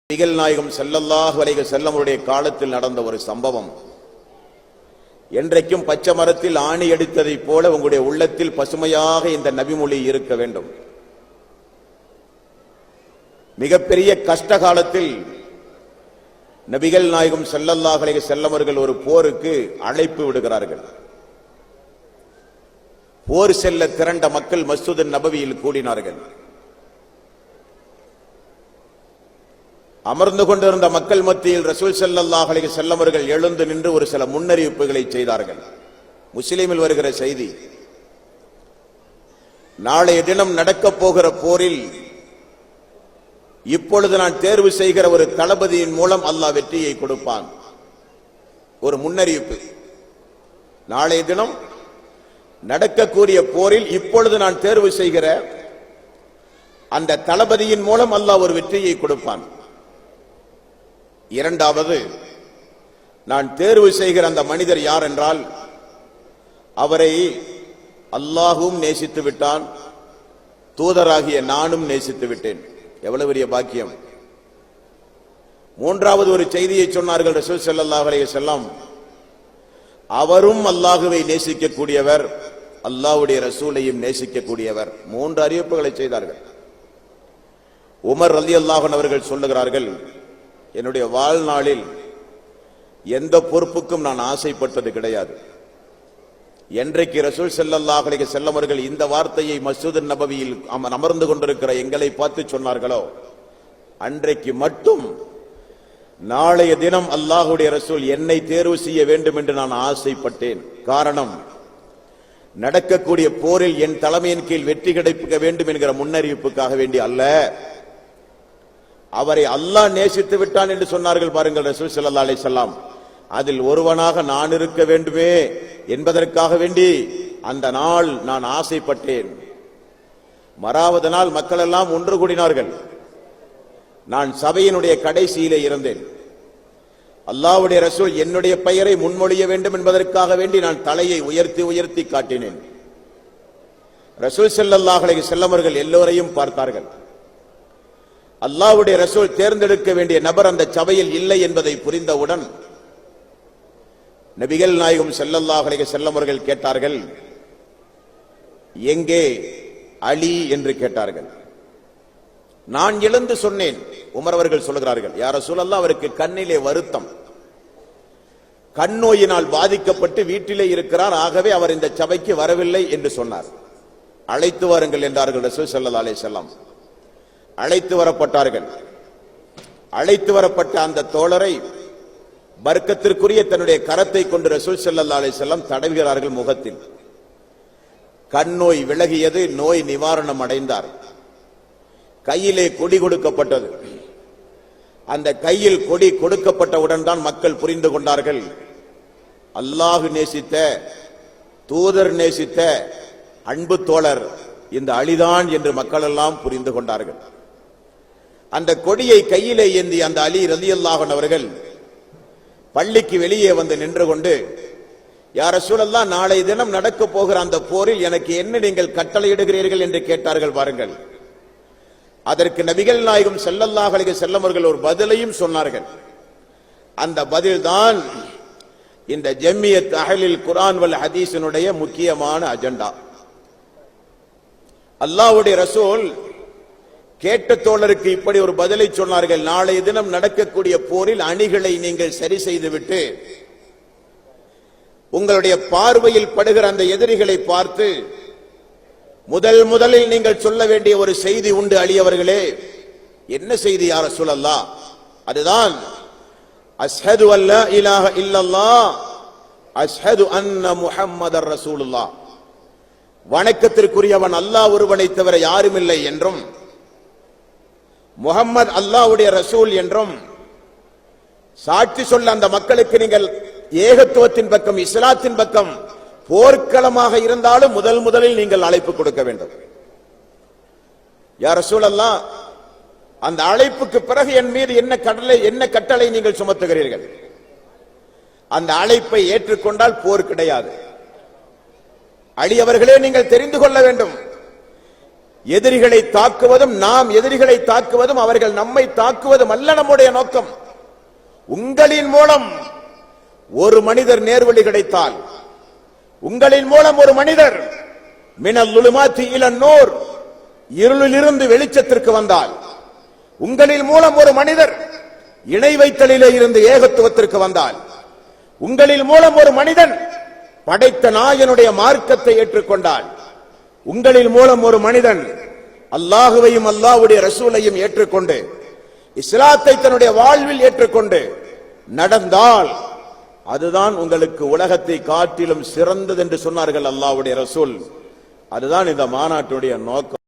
நபிகள் நாயகம் ஸல்லல்லாஹு அலைஹி வஸல்லம் அவருடைய காலத்தில் நடந்த ஒரு சம்பவம். என்றைக்கும் பச்சை மரத்தில் ஆணி அடித்ததைப் போல உங்களுடைய உள்ளத்தில் பசுமையாக இந்த நபிமொழி இருக்க வேண்டும். மிகப்பெரிய கஷ்ட காலத்தில் நபிகள் நாயகம் ஸல்லல்லாஹு அலைஹி வஸல்லம் அவர்கள் ஒரு போருக்கு அழைப்பு விடுகிறார்கள். போர் செல்ல திரண்ட மக்கள் மஸ்ஜித் நபவியில் கூடினார்கள். அமர்ந்து கொண்டிருந்த மக்கள் மத்தியில் ரசூல் ஸல்லல்லாஹு அலைஹி வஸல்லம் அவர்கள் எழுந்து நின்று ஒரு சில முன்னறிவிப்புகளை செய்தார்கள். முஸ்லிமில் வருகிற செய்தி, நாளைய தினம் நடக்கப் போகிற போரில் இப்பொழுது நான் தேர்வு செய்கிற ஒரு தளபதியின் மூலம் அல்லாஹ் வெற்றியை கொடுப்பான். ஒரு முன்னறிவிப்பு. நாளைய தினம் நடக்கக்கூடிய போரில் இப்பொழுது நான் தேர்வு செய்கிற அந்த தளபதியின் மூலம் அல்லாஹ் ஒரு வெற்றியை கொடுப்பான். இரண்டாவது, நான் தேர்வு செய்கிற அந்த மனிதர் யார் என்றால் அவரை அல்லாஹும் நேசித்து விட்டான், தூதராகிய நானும் நேசித்து விட்டேன். எவ்வளவு பெரிய பாக்கியம். மூன்றாவது ஒரு செய்தியை சொன்னார்கள் ரசூல் ஸல்லல்லாஹு அலைஹி வஸல்லம், அவரும் அல்லாஹுவை நேசிக்கக்கூடியவர், அல்லாஹ்வுடைய ரசூலையும் நேசிக்கக்கூடியவர். மூன்று அறிவிப்புகளை செய்தார்கள். உமர் ரலியல்லாஹு அன்ஹு அவர்கள் சொல்லுகிறார்கள், என்னுடைய வாழ்நாளில் எந்த பொறுப்புக்கும் நான் ஆசைப்பட்டது கிடையாது. என்றைக்கு ரசூல் ஸல்லல்லாஹு அலைஹி வஸல்லம் அவர்கள் இந்த வார்த்தையை மஸ்ஜித் நபவியில் அமர்ந்து கொண்டிருக்கிற எங்களை பார்த்து சொன்னார்களோ அன்றைக்கு மட்டும் நாளைய தினம் அல்லாஹ்வுடைய ரசூல் என்னை தேர்வு செய்ய வேண்டும் என்று நான் ஆசைப்பட்டேன். காரணம், நடக்கக்கூடிய போரில் என் தலைமையின் கீழ் வெற்றி கிடைக்க வேண்டும் என்கிற முன்னறிவிப்புக்காக வேண்டி அல்ல, அவரை அல்லாஹ் நேசித்து விட்டான் என்று சொன்னார்கள். பாருங்கள், ரசூல் ஸல்லல்லாஹு அலைஹி வஸல்லம் அதில் ஒருவனாக நான் இருக்க வேண்டுமே என்பதற்காக வேண்டி அந்த நாள் நான் ஆசைப்பட்டேன். மறாவது நாள் மக்கள் எல்லாம் ஒன்று கூடினார்கள். நான் சபையினுடைய கடைசியிலே இருந்தேன். அல்லாஹ்வுடைய ரசூல் என்னுடைய பெயரை முன்மொழிய வேண்டும் என்பதற்காக வேண்டி நான் தலையை உயர்த்தி உயர்த்தி காட்டினேன். ரசூல் ஸல்லல்லாஹு அலைஹி வஸல்லம் அவர்கள் எல்லோரையும் பார்த்தார்கள். அல்லாஹ்வுடைய ரசூல் தேர்ந்தெடுக்க வேண்டிய நபர் அந்த சபையில் இல்லை என்பதை புரிந்தவுடன் நபிகள் நாயகம் ஸல்லல்லாஹு அலைஹி வஸல்லம் அவர்கள் கேட்டார்கள், எங்கே அலி என்று கேட்டார்கள். நான் எழுந்து சொன்னேன். உமர் அவர்கள் சொல்கிறார்கள், யா ரசூலல்லாஹ், அவருக்கு கண்ணிலே வருத்தம், கண் நோயினால் பாதிக்கப்பட்டு வீட்டிலே இருக்கிறார், ஆகவே அவர் இந்த சபைக்கு வரவில்லை என்று சொன்னார். அழைத்து வாருங்கள் என்றார்கள் ரசூல் ஸல்லல்லாஹு அலைஹி வஸல்லம். அழைத்து வரப்பட்டார்கள். அழைத்து வரப்பட்ட அந்த தோழரை பர்க்கத்திற்குரிய தன்னுடைய கரத்தை கொண்டு ரசூல் ஸல்லல்லாஹு அலைஹி வஸல்லம் தடவுகிறார்கள் முகத்தில். கண் நோய் விலகியது, நோய் நிவாரணம் அடைந்தார். கையிலே கொடி கொடுக்கப்பட்டது. அந்த கையில் கொடி கொடுக்கப்பட்டவுடன் தான் மக்கள் புரிந்து கொண்டார்கள், அல்லாஹ் நேசித்த, தூதர் நேசித்த அன்பு தோழர் இந்த அலிதான் என்று மக்கள் எல்லாம் புரிந்து கொண்டார்கள். அந்த கொடியை கையிலே ஏந்தி அந்த அலி ரலியல்லாஹு அன்ஹு அவர்கள் பள்ளிக்கு வெளியே வந்து நின்று கொண்டு, யா ரசூலல்லாஹ், நாளை தினம் நடக்க போகிற அந்த போரில் எனக்கு என்ன நீங்கள் கட்டளையிடுகிறீர்கள் என்று கேட்டார்கள். பாருங்கள், அதற்கு நபிகள் நாயகம் ஸல்லல்லாஹு அலைஹி வஸல்லம் அவர்கள் ஒரு பதிலையும் சொன்னார்கள். அந்த பதில்தான் இந்த ஜம்மியத் அஹ்லில் குர்ஆன் வல் ஹதீஸினுடைய முக்கியமான அஜெண்டா. அல்லாஹ்வுடைய ரசூல் கேட்ட தோழருக்கு இப்படி ஒரு பதிலை சொன்னார்கள், நாளைய தினம் நடக்கக்கூடிய போரில் அணிகளை நீங்கள் சரி செய்துவிட்டு உங்களுடைய பார்வையில் படுகிற அந்த எதிரிகளை பார்த்து முதலில் நீங்கள் சொல்ல வேண்டிய ஒரு செய்தி உண்டு அலி அவர்களே. என்ன செய்தி யா ரசூலல்லாஹ்? அதுதான் அஷ்ஹது அல்லா இலாஹ இல்லல்லாஹ் அஷ்ஹது அன்ன முஹம்மதர் ரசூலுல்லாஹ். வணக்கத்திற்குரியவன் அல்லாஹ் ஒருவனை தவிர யாரும் இல்லை என்றும், முஹம்மது அல்லாஹ்வுடைய ரசூல் என்றும் சாட்சி சொல்ல அந்த மக்களுக்கு நீங்கள் ஏகத்துவத்தின் பக்கம், இஸ்லாத்தின் பக்கம், போர்க்களமாக இருந்தாலும் முதலில் நீங்கள் அழைப்பு கொடுக்க வேண்டும். யா ரசூலல்லாஹ், அந்த அழைப்புக்கு பிறகு என் மீது என்ன கட்டளை நீங்கள் சுமத்துகிறீர்கள்? அந்த அழைப்பை ஏற்றுக்கொண்டால் போர் கிடையாது. அலி அவர்களே, நீங்கள் தெரிந்து கொள்ள வேண்டும், எதிரிகளை தாக்குவதும் நாம் எதிரிகளை தாக்குவதும் அவர்கள் நம்மை தாக்குவதும் அல்ல நம்முடைய நோக்கம். உங்களின் மூலம் ஒரு மனிதர் நேர்வழி கிடைத்தால், உங்களின் மூலம் ஒரு மனிதர் மினல் லுலுமாத்தி இலன் நூர், இருளிலிருந்து வெளிச்சத்திற்கு வந்தால், உங்களின் மூலம் ஒரு மனிதர் இணை வைத்தலிலே இருந்து ஏகத்துவத்திற்கு வந்தால், உங்களின் மூலம் ஒரு மனிதன் படைத்த நாயனுடைய மார்க்கத்தை ஏற்றுக்கொண்டால், உங்களின் மூலம் ஒரு மனிதன் அல்லாஹுவையும் அல்லாஹ்வுடைய ரசூலையும் ஏற்றுக்கொண்டு இஸ்லாத்தை தன்னுடைய வாழ்வில் ஏற்றுக்கொண்டு நடந்தால், அதுதான் உங்களுக்கு உலகத்தை காட்டிலும் சிறந்தது என்று சொன்னார்கள் அல்லாஹ்வுடைய ரசூல். அதுதான் இந்த மாநாட்டுடைய நோக்கம்.